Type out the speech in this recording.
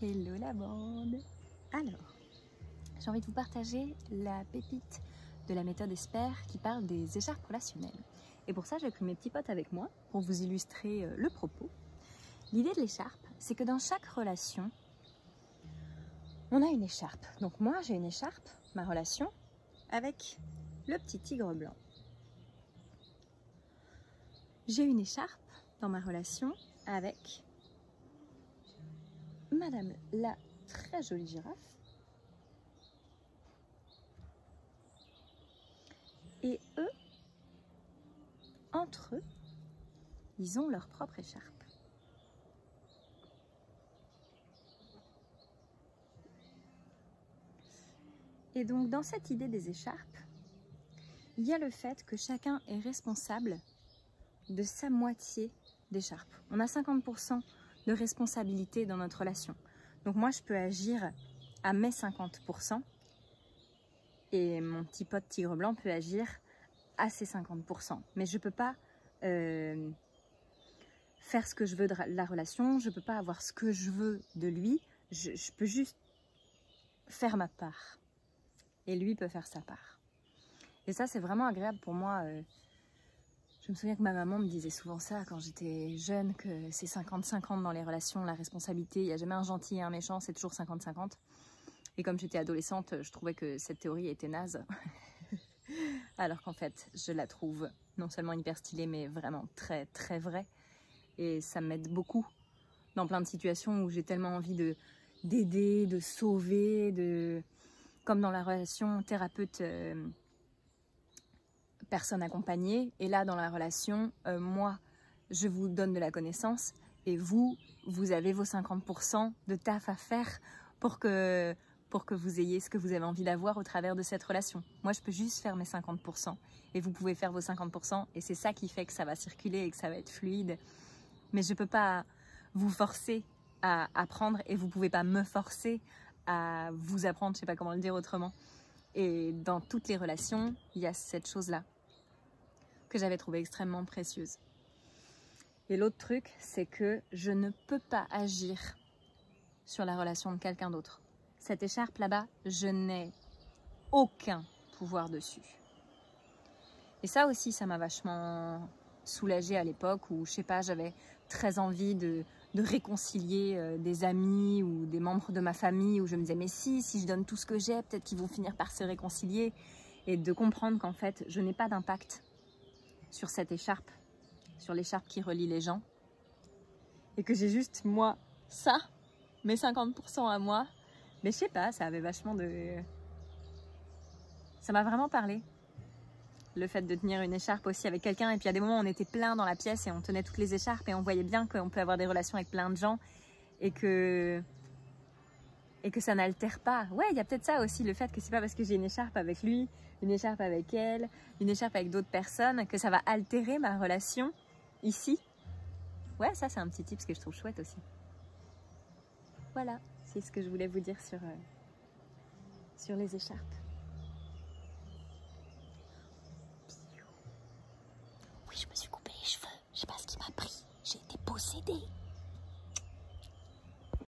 Hello la bande. Alors, j'ai envie de vous partager la pépite de la méthode Esper qui parle des écharpes relationnelles. Et pour ça, j'ai pris mes petits potes avec moi pour vous illustrer le propos. L'idée de l'écharpe, c'est que dans chaque relation, on a une écharpe. Donc moi, j'ai une écharpe, ma relation, avec le petit tigre blanc. J'ai une écharpe dans ma relation avec Madame la très jolie girafe. Et eux, entre eux, ils ont leur propre écharpe. Et donc dans cette idée des écharpes, il y a le fait que chacun est responsable de sa moitié d'écharpe. On a 50% de responsabilité dans notre relation. Donc moi je peux agir à mes 50% et mon petit pote tigre blanc peut agir à ses 50%. Mais je ne peux pas faire ce que je veux de la relation, je ne peux pas avoir ce que je veux de lui, je peux juste faire ma part. Et lui peut faire sa part. Et ça, c'est vraiment agréable pour moi. Je me souviens que ma maman me disait souvent ça quand j'étais jeune, que c'est 50-50 dans les relations, la responsabilité. Il n'y a jamais un gentil et un méchant, c'est toujours 50-50. Et comme j'étais adolescente, je trouvais que cette théorie était naze. Alors qu'en fait, je la trouve non seulement hyper stylée, mais vraiment très très vraie. Et ça m'aide beaucoup dans plein de situations où j'ai tellement envie d'aider, de sauver, comme dans la relation thérapeute personne accompagnée, et là dans la relation, moi je vous donne de la connaissance et vous avez vos 50% de taf à faire pour que vous ayez ce que vous avez envie d'avoir au travers de cette relation. Moi je peux juste faire mes 50% et vous pouvez faire vos 50% et c'est ça qui fait que ça va circuler et que ça va être fluide. Mais je ne peux pas vous forcer à apprendre et vous ne pouvez pas me forcer à vous apprendre, je ne sais pas comment le dire autrement. Et dans toutes les relations, il y a cette chose-là que j'avais trouvée extrêmement précieuse. Et l'autre truc, c'est que je ne peux pas agir sur la relation de quelqu'un d'autre. Cette écharpe là-bas, je n'ai aucun pouvoir dessus. Et ça aussi, ça m'a vachement soulagée à l'époque où, je sais pas, j'avais très envie de réconcilier des amis ou des membres de ma famille, où je me disais mais si je donne tout ce que j'ai, peut-être qu'ils vont finir par se réconcilier, et de comprendre qu'en fait je n'ai pas d'impact sur cette écharpe, sur l'écharpe qui relie les gens, et que j'ai juste moi ça, mes 50% à moi. Mais je sais pas, ça avait vachement de... ça m'a vraiment parlé. Le fait de tenir une écharpe aussi avec quelqu'un, et puis à des moments on était plein dans la pièce et on tenait toutes les écharpes et on voyait bien qu'on peut avoir des relations avec plein de gens et que ça n'altère pas. Ouais, il y a peut-être ça aussi, le fait que c'est pas parce que j'ai une écharpe avec lui, une écharpe avec elle, une écharpe avec d'autres personnes, que ça va altérer ma relation ici. Ouais, ça c'est un petit tip que je trouve chouette aussi. Voilà, c'est ce que je voulais vous dire sur les écharpes.